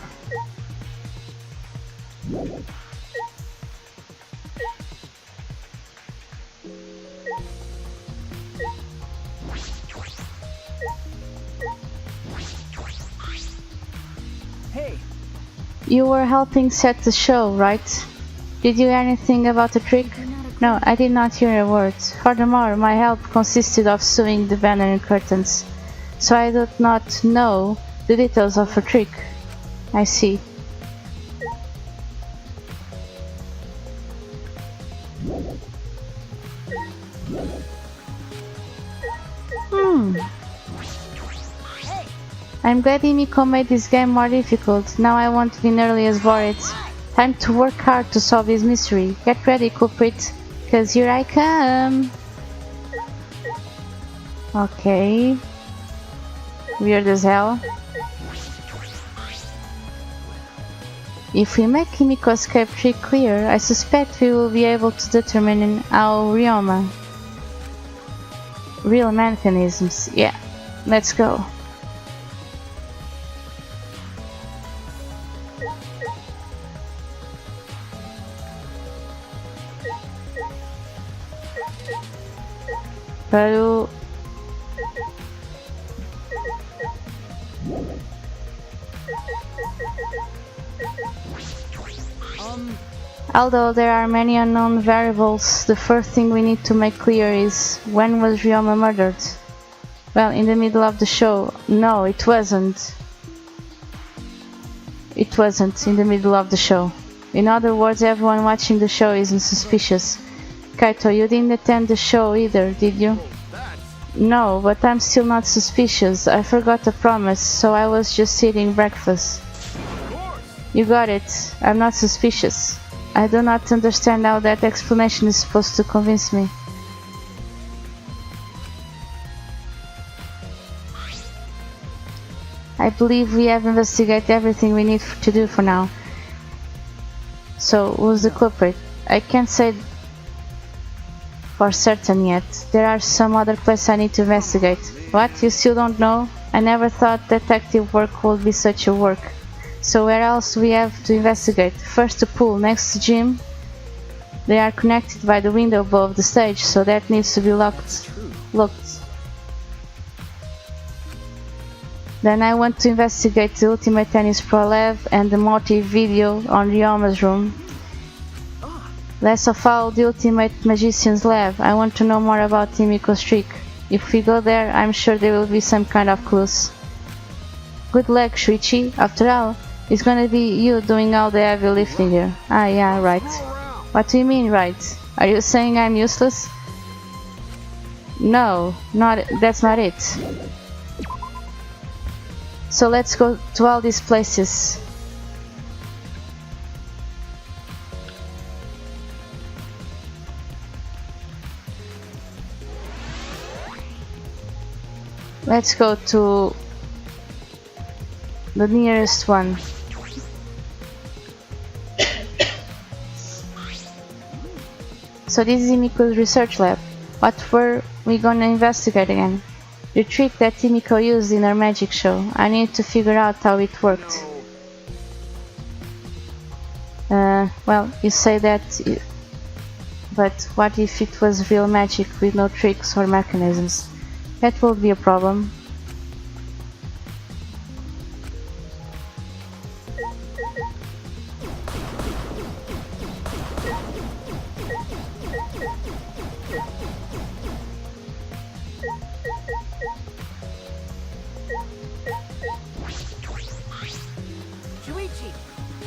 Hey. You were helping set the show, right? Did you hear anything about the trick? No, I did not hear a word. Furthermore, my help consisted of sewing the banner and curtains, so I do not know the details of a trick. I see. I'm glad Himiko made this game more difficult. Now I won't be nearly as worried. Time to work hard to solve this mystery. Get ready, culprit, cause here I come. Okay. Weird as hell. If we make Kimiko's escape trick clear, I suspect we will be able to determine how Ryoma. Real mechanisms. Yeah. Let's go. Pero although there are many unknown variables, the first thing we need to make clear is when was Ryoma murdered? Well, in the middle of the show. No, it wasn't. It wasn't in the middle of the show. In other words, everyone watching the show isn't suspicious. Kaito, you didn't attend the show either, did you? No, but I'm still not suspicious. I forgot a promise, so I was just eating breakfast. You got it. I'm not suspicious. I do not understand how that explanation is supposed to convince me. I believe we have investigated everything we need to do for now. So, who's the culprit? I can't say for certain yet. There are some other places I need to investigate. What? You still don't know? I never thought detective work would be such a work. So where else do we have to investigate? First the pool next to gym. They are connected by the window above the stage, so that needs to be locked. Then I want to investigate the Ultimate Tennis Pro Lab and the motive video on Ryoma's room. Last of all, the Ultimate Magician's Lab. I want to know more about Kimiko's trick. If we go there, I'm sure there will be some kind of clues. Good luck, Shuichi. After all, it's gonna be you doing all the heavy lifting here. Ah, yeah, right. What do you mean, right? Are you saying I'm useless? No, that's not it. So let's go to all these places. Let's go to the nearest one. So this is Himiko's research lab. What were we gonna investigate again? The trick that Himiko used in her magic show. I need to figure out how it worked. Well, you say that, but what if it was real magic with no tricks or mechanisms? That will be a problem.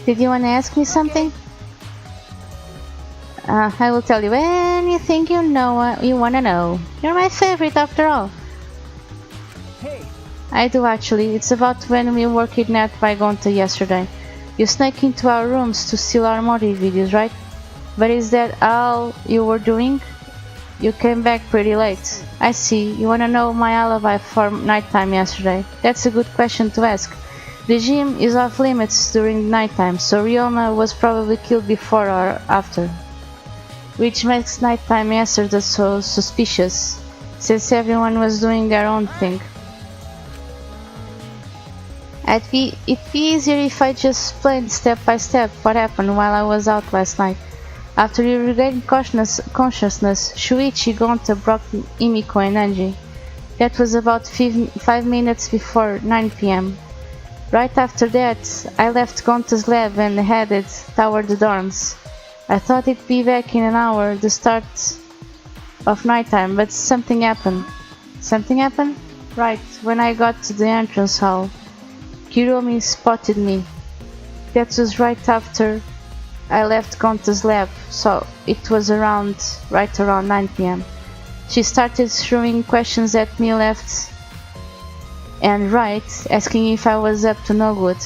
Did you want to ask me something? I will tell you anything you want to know. You're my favorite after all. Hey. I do actually. It's about when we were kidnapped by Gonta yesterday. You snuck into our rooms to steal our motive videos, right? But is that all you were doing? You came back pretty late. I see. You want to know my alibi for nighttime yesterday. That's a good question to ask. The gym is off limits during nighttime, so Ryoma was probably killed before or after. Which makes nighttime yesterday so suspicious, since everyone was doing their own thing. It'd be easier if I just explained step by step what happened while I was out last night. After you regained consciousness, Shuichi, Gonta brought Himiko and Anji. That was about 5 minutes before 9 PM. Right after that, I left Gonta's lab and headed toward the dorms. I thought it'd be back in an hour, the start of nighttime, but something happened. Something happened? Right, when I got to the entrance hall, Kiromi spotted me. That was right after I left Gonta's lab, so it was right around 9 PM. She started throwing questions at me left and right, asking if I was up to no good.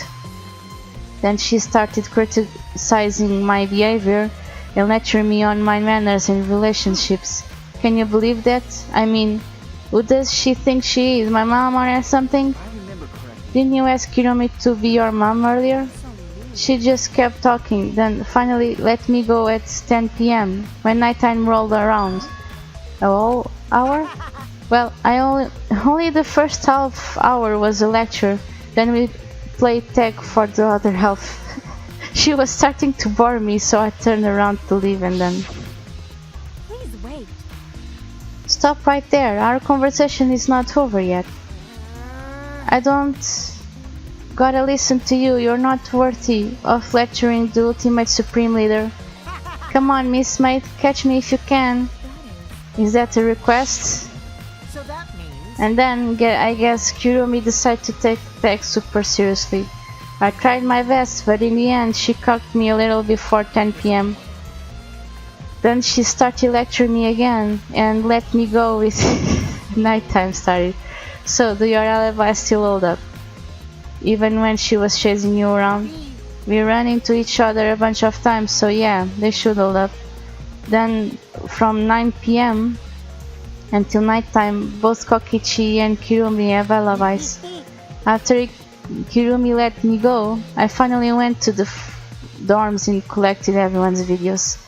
Then she started criticizing my behavior and lecturing me on my manners and relationships. Can you believe that? I mean, Who does she think she is? My mom or something? If I remember correctly, Didn't you ask Hiromi to be your mom earlier? She just kept talking, then finally let me go at 10 p.m. when nighttime rolled around. A whole hour? Well, only the first half hour was a lecture, then we played tag for the other half. She was starting to bore me, so I turned around to leave and then... Please wait. Stop right there, our conversation is not over yet. I don't... gotta listen to you, you're not worthy of lecturing the ultimate supreme leader. Come on, Miss Mate, catch me if you can. Is that a request? So that means... And then, I guess, Kuromi decided to take the text super seriously. I tried my best, but in the end, she cocked me a little before 10 p.m. Then she started lecturing me again, and let me go with nighttime started. So, do your alibi still hold up? Even when she was chasing you around? We ran into each other a bunch of times, so yeah, they should hold up. Then, from 9 p.m. until nighttime, both Kokichi and Kirumi have alibis. After Kirumi let me go, I finally went to the dorms and collected everyone's videos.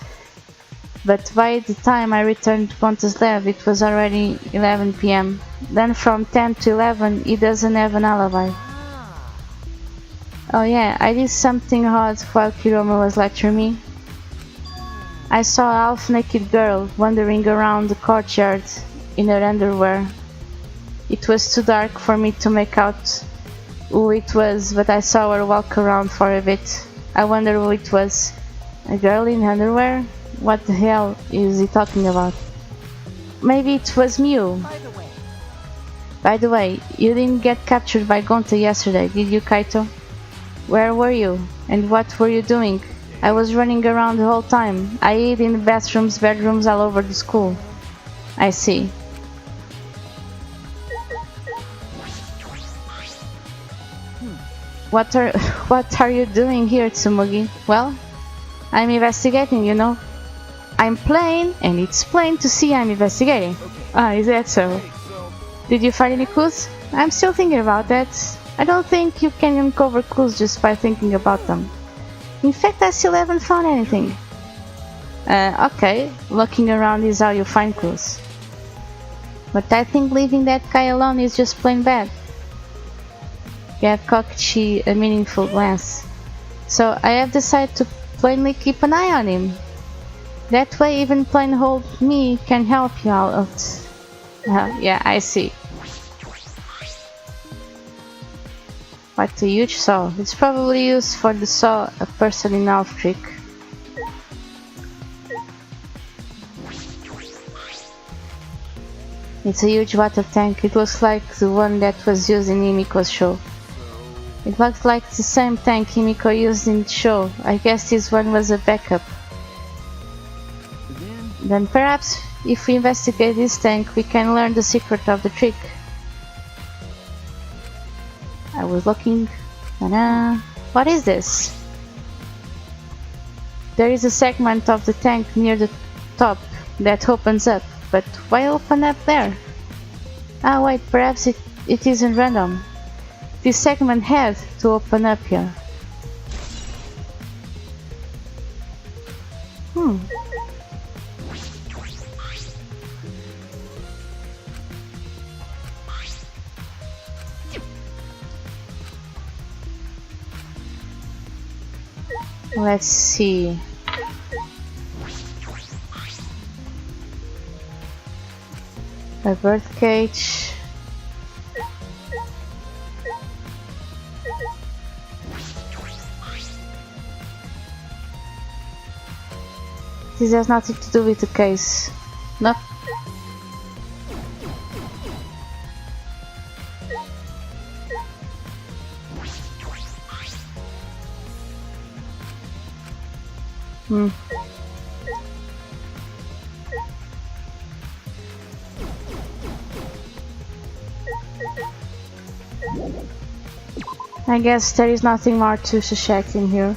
But by the time I returned to Ponta's lab, it was already 11 p.m. Then from 10 to 11, he doesn't have an alibi. Oh yeah, I did something odd while Kirumi was lecturing me. I saw a half-naked girl wandering around the courtyard in her underwear. It was too dark for me to make out who it was, but I saw her walk around for a bit. I wonder who it was. A girl in underwear? What the hell is he talking about? Maybe it was Mew. By the way, you didn't get captured by Gonta yesterday, did you, Kaito? Where were you? And what were you doing? I was running around the whole time. I hid in the bathrooms, bedrooms, all over the school. I see. What are you doing here, Tsumugi? Well, I'm investigating, you know. I'm plain, and it's plain to see I'm investigating. Ah, is that so? Did you find any clues? I'm still thinking about that. I don't think you can uncover clues just by thinking about them. In fact, I still haven't found anything. Okay, looking around is how you find clues. But I think leaving that guy alone is just plain bad. Gave Kokichi a meaningful glance. So I have decided to plainly keep an eye on him. That way even plain old me can help you out. Yeah, I see. What a huge saw. It's probably used for the saw a person in half trick. It's a huge water tank. It looks like the one that was used in Himiko's show. It looks like the same tank Himiko used in the show. I guess this one was a backup. Then perhaps, if we investigate this tank, we can learn the secret of the trick. I was looking... What is this? There is a segment of the tank near the top that opens up, but why open up there? Ah wait, perhaps it isn't random. This segment had to open up here. Let's see. A bird cage. This has nothing to do with the case. Nope. I guess there is nothing more to check in here.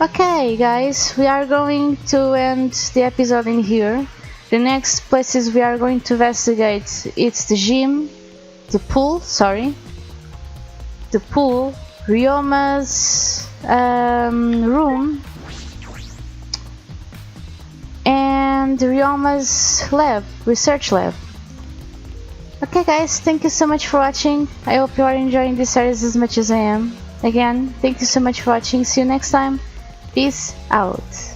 Okay guys, we are going to end the episode in here. The next places we are going to investigate, it's the gym, the pool, Ryoma's room, and Ryoma's lab, research lab. Okay guys, thank you so much for watching. I hope you are enjoying this series as much as I am. Again, thank you so much for watching. See you next time. Peace out.